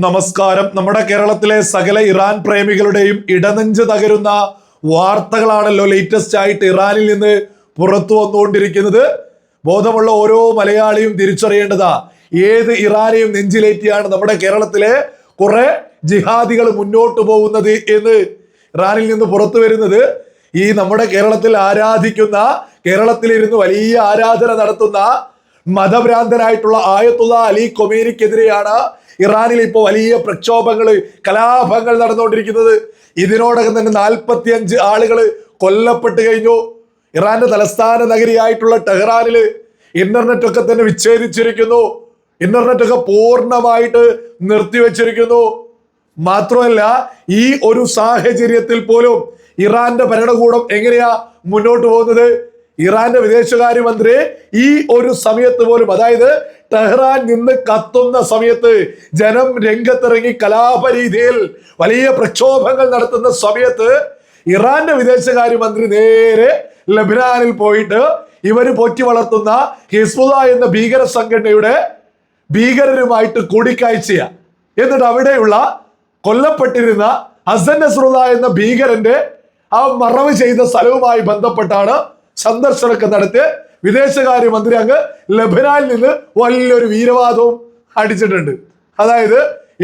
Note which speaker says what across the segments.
Speaker 1: നമസ്കാരം. നമ്മുടെ കേരളത്തിലെ സകല ഇറാൻ പ്രേമികളുടെയും ഇടനെഞ്ച് തകരുന്ന വാർത്തകളാണല്ലോ ലേറ്റസ്റ്റ് ആയിട്ട് ഇറാനിൽ നിന്ന് പുറത്തു വന്നുകൊണ്ടിരിക്കുന്നത്. ബോധമുള്ള ഓരോ മലയാളിയും തിരിച്ചറിയേണ്ടതാ, ഏത് ഇറാനെയും നെഞ്ചിലേറ്റിയാണ് നമ്മുടെ കേരളത്തിലെ കുറെ ജിഹാദികൾ മുന്നോട്ട് പോകുന്നത് എന്ന് ഇറാനിൽ നിന്ന് പുറത്തു വരുന്നത്. ഈ നമ്മുടെ കേരളത്തിൽ ആരാധിക്കുന്ന, കേരളത്തിലിരുന്ന് വലിയ ആരാധന നടത്തുന്ന മതഭ്രാന്തനായിട്ടുള്ള ആയത്തുള്ള അലി ഖൊമേനിക്കെതിരെയാണ് ഇറാനിൽ ഇപ്പോൾ വലിയ പ്രക്ഷോഭങ്ങൾ, കലാപങ്ങൾ നടന്നുകൊണ്ടിരിക്കുന്നത്. ഇതിനോടകം തന്നെ 45 ആളുകൾ കൊല്ലപ്പെട്ട് കഴിഞ്ഞു. ഇറാന്റെ തലസ്ഥാന നഗരിയായിട്ടുള്ള ടെഹ്റാനിൽ ഇന്റർനെറ്റ് ഒക്കെ തന്നെ വിച്ഛേദിച്ചിരിക്കുന്നു. ഇന്റർനെറ്റ് ഒക്കെ പൂർണ്ണമായിട്ട് നിർത്തിവെച്ചിരിക്കുന്നു. മാത്രമല്ല, ഈ ഒരു സാഹചര്യത്തിൽ പോലും ഇറാന്റെ ഭരണകൂടം എങ്ങനെയാ മുന്നോട്ട് പോകുന്നത്? ഇറാന്റെ വിദേശകാര്യമന്ത്രി ഈ ഒരു സമയത്ത് പോലും, അതായത് ടെഹ്റാൻ നിന്ന് കത്തുന്ന സമയത്ത്, ജനം രംഗത്തിറങ്ങി കലാപ രീതിയിൽ വലിയ പ്രക്ഷോഭങ്ങൾ നടത്തുന്ന സമയത്ത്, ഇറാന്റെ വിദേശകാര്യമന്ത്രി നേരെ ലബനാനിൽ പോയിട്ട് ഇവര് പോറ്റി വളർത്തുന്ന ഹിസ്ബുള്ള എന്ന ഭീകര സംഘടനയുടെ ഭീകരരുമായിട്ട് കൂടിക്കാഴ്ചയ. എന്നിട്ട് അവിടെയുള്ള കൊല്ലപ്പെട്ടിരുന്ന ഹസൻ നസ്രുള്ള എന്ന ഭീകരന്റെ ആ മറവ് ചെയ്ത സ്ഥലവുമായി ബന്ധപ്പെട്ടാണ് സന്ദർശനമൊക്കെ നടത്തി വിദേശകാര്യമന്ത്രി അങ്ങ് ലബനാനിൽ നിന്ന് വലിയൊരു വീരവാദവും അടിച്ചിട്ടുണ്ട്. അതായത്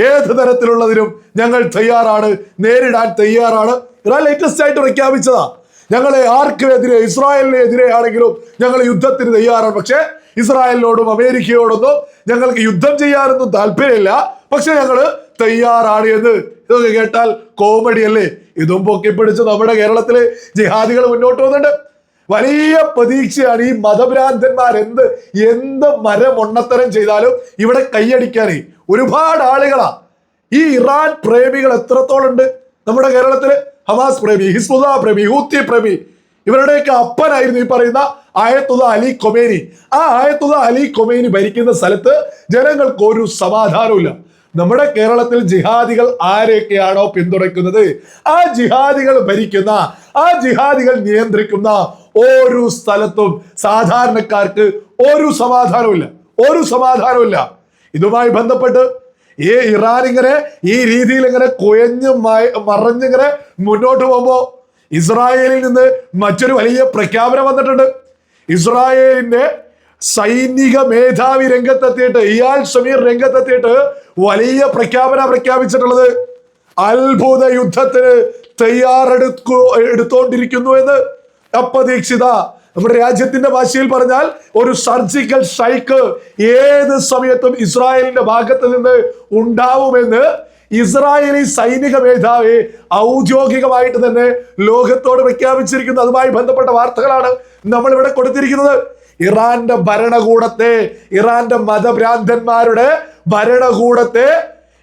Speaker 1: ഏത് തരത്തിലുള്ളതിനും ഞങ്ങൾ തയ്യാറാണ്, നേരിടാൻ തയ്യാറാണ്. ഇറാൻ ലേറ്റസ്റ്റ് ആയിട്ട് പ്രഖ്യാപിച്ചതാ, ഞങ്ങളെ ആർക്കുമെതിരെ, ഇസ്രായേലിനെതിരെ ആണെങ്കിലും ഞങ്ങൾ യുദ്ധത്തിന് തയ്യാറാണ്. പക്ഷെ ഇസ്രായേലിനോടും അമേരിക്കയോടൊന്നും ഞങ്ങൾക്ക് യുദ്ധം ചെയ്യാനൊന്നും താല്പര്യമില്ല, പക്ഷെ ഞങ്ങള് തയ്യാറാണ് എന്ന്. ഇതൊക്കെ കേട്ടാൽ കോമഡി അല്ലേ? ഇതും പൊക്കിപ്പിടിച്ച് നമ്മുടെ കേരളത്തിലെ ജിഹാദികൾ മുന്നോട്ട് പോകുന്നുണ്ട്. വലിയ പ്രതീക്ഷയാണ് ഈ മതഭ്രാന്തന്മാർ എന്ത് മരമൊണ്ണത്തരം ചെയ്താലും ഇവിടെ കൈയടിക്കാനേ ഒരുപാട് ആളുകളാ. ഈ ഇറാൻ പ്രേമികൾ എത്രത്തോളം ഉണ്ട് നമ്മുടെ കേരളത്തില്? ഹമാസ് പ്രേമി, ഹിസ്ബുള്ള പ്രേമി, ഹൂത്തി പ്രേമി, ഇവരുടെയൊക്കെ അപ്പനായിരുന്നു ഈ പറയുന്ന ആയത്തുള്ള അലി ഖൊമേനി. ആ ആയത്തുള്ള അലി ഖൊമേനി ഭരിക്കുന്ന സ്ഥലത്ത് ജനങ്ങൾക്ക് ഒരു സമാധാനമില്ല. നമ്മുടെ കേരളത്തിൽ ജിഹാദികൾ ആരെയൊക്കെയാണോ പിന്തുണയ്ക്കുന്നത്, ആ ജിഹാദികൾ ഭരിക്കുന്ന, ആ ജിഹാദികൾ നിയന്ത്രിക്കുന്ന ഒരു സ്ഥലത്തും സാധാരണക്കാർക്ക് ഒരു സമാധാനവുമില്ല. ഇതുമായി ബന്ധപ്പെട്ട് ഈ ഇറാൻ ഇങ്ങനെ ഈ രീതിയിൽ ഇങ്ങനെ കുഴഞ്ഞ് മറഞ്ഞിങ്ങനെ മുന്നോട്ട് പോകുമ്പോ ഇസ്രായേലിൽ നിന്ന് മറ്റൊരു വലിയ പ്രഖ്യാപനം വന്നിട്ടുണ്ട്. ഇസ്രായേലിന്റെ സൈനിക മേധാവി രംഗത്തെത്തിയിട്ട്, ഇയാൽ ഷമീർ രംഗത്തെത്തിയിട്ട് വലിയ പ്രഖ്യാപിച്ചിട്ടുള്ളത്. അത്ഭുത യുദ്ധത്തിന് എടുത്തോണ്ടിരിക്കുന്നു എന്ന്. അപ്രതീക്ഷിത, നമ്മുടെ രാജ്യത്തിന്റെ ഭാഷയിൽ പറഞ്ഞാൽ ഒരു സർജിക്കൽ സ്ട്രൈക്ക് ഏത് സമയത്തും ഇസ്രായേലിന്റെ ഭാഗത്ത് നിന്ന് ഉണ്ടാവുമെന്ന് ഇസ്രായേലി സൈനിക മേധാവി ഔദ്യോഗികമായിട്ട് തന്നെ ലോകത്തോട് പ്രഖ്യാപിച്ചിരിക്കുന്നു. അതുമായി ബന്ധപ്പെട്ട വാർത്തകളാണ് നമ്മൾ ഇവിടെ കൊടുത്തിരിക്കുന്നത്. ഇറാന്റെ ഭരണകൂടത്തെ, ഇറാന്റെ മതഭ്രാന്തന്മാരുടെ ഭരണകൂടത്തെ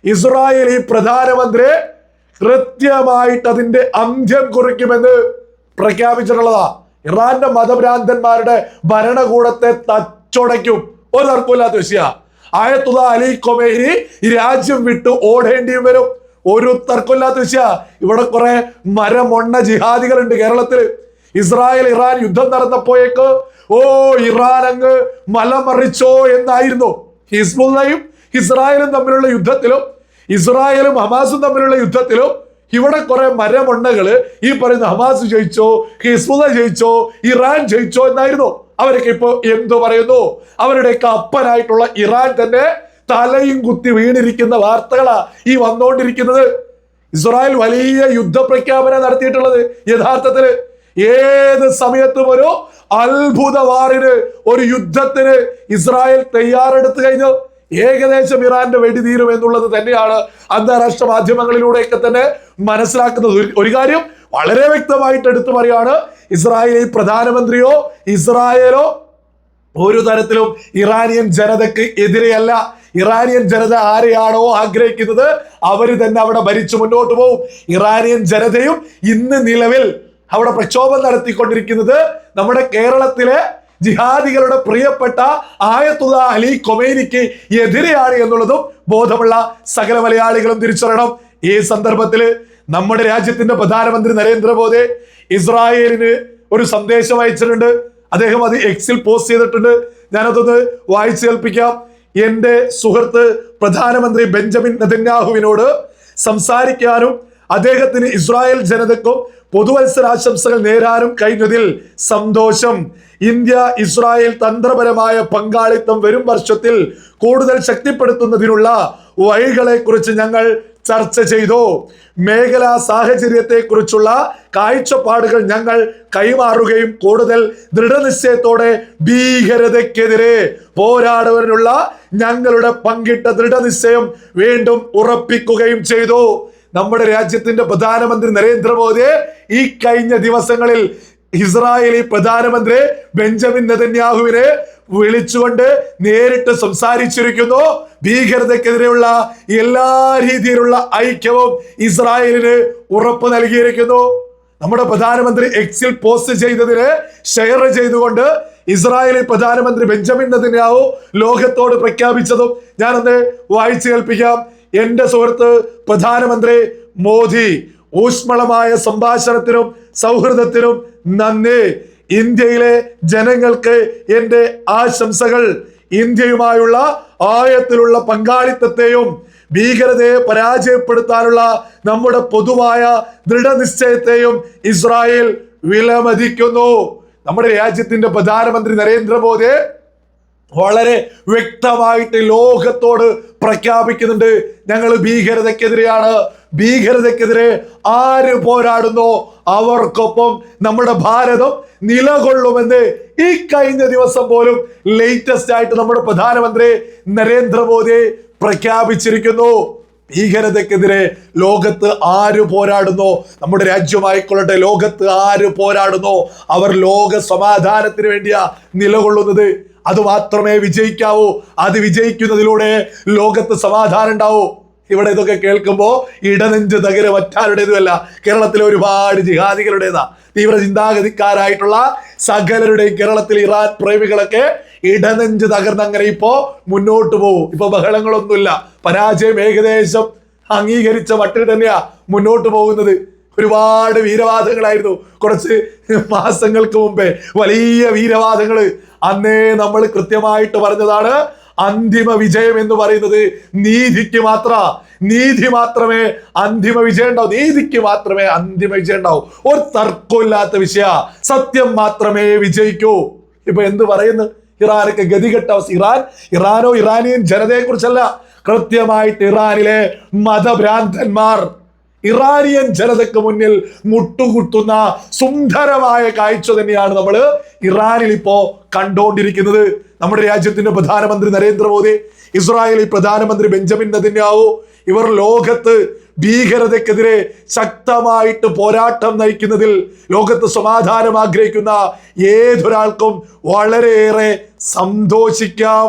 Speaker 1: ഇസ്രായേലി പ്രധാനമന്ത്രി കൃത്യമായിട്ട് അതിന്റെ അന്ത്യം കുറിക്കുമെന്ന് പ്രഖ്യാപിച്ചിട്ടുള്ളതാ. ഇറാന്റെ മതഭ്രാന്തന്മാരുടെ ഭരണകൂടത്തെ തച്ചൊടയ്ക്കും, ഒരു തർക്കമില്ലാത്ത വിഷയ. ആയത്തുള്ള അലി ഖൊമേനി രാജ്യം വിട്ട് ഓടേണ്ടിയും വരും, ഒരു തർക്കമില്ലാത്ത വിഷയ. ഇവിടെ കുറെ മരമൊണ്ണ ജിഹാദികളുണ്ട് കേരളത്തിൽ. ഇസ്രായേൽ ഇറാൻ യുദ്ധം നടന്നപ്പോയേക്ക് ഇറാൻ അങ്ങ് മലമറിച്ചോ എന്നായിരുന്നു. ഹിസ്ബുള്ളയും ഇസ്രായേലും തമ്മിലുള്ള യുദ്ധത്തിലും, ഇസ്രായേലും ഹമാസും തമ്മിലുള്ള യുദ്ധത്തിലും ഇവിടെ കുറെ മരമൊണ്ണകള് ഈ പറയുന്ന ഹമാസ് ജയിച്ചോ, ഹിസ്ബുള്ള ജയിച്ചോ, ഇറാൻ ജയിച്ചോ എന്നായിരുന്നു. അവരൊക്കെ ഇപ്പൊ എന്തു പറയുന്നു? അവരുടെയൊക്കെ അപ്പനായിട്ടുള്ള ഇറാൻ തന്നെ തലയും കുത്തി വീണിരിക്കുന്ന വാർത്തകളാ ഈ വന്നുകൊണ്ടിരിക്കുന്നത്. ഇസ്രായേൽ വലിയ യുദ്ധപ്രഖ്യാപനം നടത്തിയിട്ടുള്ളത്. യഥാർത്ഥത്തില് ഏത് സമയത്തും ഒരു അത്ഭുത വാറിന്, ഒരു യുദ്ധത്തിന് ഇസ്രായേൽ തയ്യാറെടുത്തു കഴിഞ്ഞു. ഏകദേശം ഇറാന്റെ വെടി തീരും എന്നുള്ളത് തന്നെയാണ് അന്താരാഷ്ട്ര മാധ്യമങ്ങളിലൂടെയൊക്കെ തന്നെ മനസ്സിലാക്കുന്നത്. ഒരു കാര്യം വളരെ വ്യക്തമായിട്ട് എടുത്തു പറയാണ്, ഇസ്രായേലി പ്രധാനമന്ത്രിയോ ഇസ്രായേലോ ഒരു തരത്തിലും ഇറാനിയൻ ജനതയ്ക്ക് എതിരെയല്ല. ഇറാനിയൻ ജനത ആരെയാണോ ആഗ്രഹിക്കുന്നത് അവര് തന്നെ അവിടെ ഭരിച്ചു മുന്നോട്ട് പോകും. ഇറാനിയൻ ജനതയും ഇന്ന് നിലവിൽ അവിടെ പ്രക്ഷോഭം നടത്തിക്കൊണ്ടിരിക്കുന്നത് നമ്മുടെ കേരളത്തിലെ ജിഹാദികളുടെ പ്രിയപ്പെട്ട ആയത്തുള്ള അലി ഖൊമേനിക്ക് എതിരെയാണ് എന്നുള്ളതും ബോധമുള്ള സകല മലയാളികളും തിരിച്ചറിയണം. ഈ സന്ദർഭത്തിൽ നമ്മുടെ രാജ്യത്തിന്റെ പ്രധാനമന്ത്രി നരേന്ദ്രമോദി ഇസ്രായേലിന് ഒരു സന്ദേശം അയച്ചിട്ടുണ്ട്. അദ്ദേഹം അത് എക്സിൽ പോസ്റ്റ് ചെയ്തിട്ടുണ്ട്. ഞാനതൊന്ന് വായിച്ചു കേൾപ്പിക്കാം. എൻ്റെ സുഹൃത്ത് പ്രധാനമന്ത്രി ബെഞ്ചമിൻ നെതന്യാഹുവിനോട് സംസാരിക്കാനും അദ്ദേഹത്തിന് ഇസ്രായേൽ ജനതയ്ക്കും പുതുവത്സരാശംസകൾ നേരാനും കഴിഞ്ഞതിൽ സന്തോഷം. ഇന്ത്യ ഇസ്രായേൽ തന്ത്രപരമായ പങ്കാളിത്തം വരും വർഷത്തിൽ കൂടുതൽ ശക്തിപ്പെടുത്തുന്നതിനുള്ള വഴികളെ കുറിച്ച് ഞങ്ങൾ ചർച്ച ചെയ്തു. മേഖലാ സാഹചര്യത്തെ കുറിച്ചുള്ള കാഴ്ചപ്പാടുകൾ ഞങ്ങൾ കൈമാറുകയും കൂടുതൽ ദൃഢനിശ്ചയത്തോടെ ഭീകരതയ്ക്കെതിരെ പോരാടുവാനുള്ള ഞങ്ങളുടെ പങ്കിട്ട ദൃഢനിശ്ചയം വീണ്ടും ഉറപ്പിക്കുകയും ചെയ്തു. നമ്മുടെ രാജ്യത്തിന്റെ പ്രധാനമന്ത്രി നരേന്ദ്രമോദി ഈ കഴിഞ്ഞ ദിവസങ്ങളിൽ ഇസ്രായേലി പ്രധാനമന്ത്രി ബെഞ്ചമിൻ നെതന്യാഹുവിനെ വിളിച്ചുകൊണ്ട് നേരിട്ട് സംസാരിച്ചിരിക്കുന്നു. ഭീകരതയ്ക്കെതിരെയുള്ള എല്ലാ രീതിയിലുള്ള ഐക്യവും ഇസ്രായേലിന് ഉറപ്പ് നൽകിയിരിക്കുന്നു. നമ്മുടെ പ്രധാനമന്ത്രി എക്സിൽ പോസ്റ്റ് ചെയ്തതിന് ഷെയർ ചെയ്തുകൊണ്ട് ഇസ്രായേലി പ്രധാനമന്ത്രി ബെഞ്ചമിൻ നെതന്യാഹു ലോകത്തോട് പ്രഖ്യാപിച്ചതും ഞാനൊന്ന് വായിച്ചു കേൾപ്പിക്കാം. എന്റെ സുഹൃത്ത് പ്രധാനമന്ത്രി മോദി, ഊഷ്മളമായ സംഭാഷണത്തിനും സൗഹൃദത്തിനും നന്ദി. ഇന്ത്യയിലെ ജനങ്ങൾക്ക് എൻ്റെ ആശംസകൾ. ഇന്ത്യയുമായുള്ള ആഴത്തിലുള്ള പങ്കാളിത്തത്തെയും ഭീകരതയെ പരാജയപ്പെടുത്താനുള്ള നമ്മുടെ പൊതുവായ ദൃഢനിശ്ചയത്തെയും ഇസ്രായേൽ വിലമതിക്കുന്നു. നമ്മുടെ രാജ്യത്തിന്റെ പ്രധാനമന്ത്രി നരേന്ദ്രമോദി വളരെ വ്യക്തമായിട്ട് ലോകത്തോട് പ്രഖ്യാപിക്കുന്നുണ്ട്, ഞങ്ങൾ ഭീകരതയ്ക്കെതിരെയാണ്. ഭീകരതയ്ക്കെതിരെ ആര് പോരാടുന്നോ അവർക്കൊപ്പം നമ്മുടെ ഭാരതം നിലകൊള്ളുമെന്ന് ഈ കഴിഞ്ഞ ദിവസം പോലും ലേറ്റസ്റ്റ് ആയിട്ട് നമ്മുടെ പ്രധാനമന്ത്രി നരേന്ദ്രമോദി പ്രഖ്യാപിച്ചിരിക്കുന്നു. ഭീകരതയ്ക്കെതിരെ ലോകത്ത് ആര് പോരാടുന്നോ, നമ്മുടെ രാജ്യമായിക്കൊള്ളട്ടെ, ലോകത്ത് ആര് പോരാടുന്നോ അവർ ലോക സമാധാനത്തിന് വേണ്ടിയാ നിലകൊള്ളുന്നത്. അത് മാത്രമേ വിജയിക്കാവൂ. അത് വിജയിക്കുന്നതിലൂടെ ലോകത്ത് സമാധാനം ഉണ്ടാവൂ. ഇവിടെ ഇതൊക്കെ കേൾക്കുമ്പോ ഇടനെഞ്ച് തകര മറ്റാരുടേതുമല്ല, കേരളത്തിലെ ഒരുപാട് ജിഹാദികളുടേതാ. തീവ്ര ചിന്താഗതിക്കാരായിട്ടുള്ള സകലരുടെയും കേരളത്തിൽ ഇറാൻ പ്രേമികളൊക്കെ ഇടനെഞ്ച് തകർന്ന് അങ്ങനെ ഇപ്പോ മുന്നോട്ട് പോകും. ഇപ്പൊ ബഹളങ്ങളൊന്നുമില്ല, പരാജയം ഏകദേശം അംഗീകരിച്ച മട്ടിൽ തന്നെയാ മുന്നോട്ട് പോകുന്നത്. ഒരുപാട് വീരവാദങ്ങളായിരുന്നു കുറച്ച് മാസങ്ങൾക്ക് മുമ്പേ, വലിയ വീരവാദങ്ങള്. അന്നേ നമ്മൾ കൃത്യമായിട്ട് പറഞ്ഞതാണ്, അന്തിമ വിജയം എന്ന് പറയുന്നത് നീതിക്ക് നീതി മാത്രമേ അന്തിമ വിജയം ഉണ്ടാവൂ. നീതിക്ക് മാത്രമേ അന്തിമ വിജയം ഉണ്ടാവൂ. ഒരു തർക്കമില്ലാത്ത വിഷയ, സത്യം മാത്രമേ വിജയിക്കൂ. ഇപ്പൊ എന്ത് പറയുന്നു, ഇറാനൊക്കെ ഗതികെട്ട അവസ്ഥ. ഇറാനോ ഇറാനിയൻ ജനതയെ കുറിച്ചല്ല, കൃത്യമായിട്ട് ഇറാനിലെ മതഭ്രാന്തന്മാർ ഇറാനിയൻ ജനതയ്ക്ക് മുന്നിൽ മുട്ടുകുത്തുന്ന സുന്ദരമായ കാഴ്ച തന്നെയാണ് നമ്മൾ ഇറാനിൽ ഇപ്പോ കണ്ടുകൊണ്ടിരിക്കുന്നത്. നമ്മുടെ രാജ്യത്തിന്റെ പ്രധാനമന്ത്രി നരേന്ദ്രമോദി, ഇസ്രായേലി പ്രധാനമന്ത്രി ബെഞ്ചമിൻ നെതന്യാഹു, ഇവർ ലോകത്ത് ഭീകരതയ്ക്കെതിരെ ശക്തമായിട്ട് പോരാട്ടം നയിക്കുന്നതിൽ ലോകത്ത് സമാധാനം ആഗ്രഹിക്കുന്ന ഏതൊരാൾക്കും വളരെയേറെ സന്തോഷിക്കാം.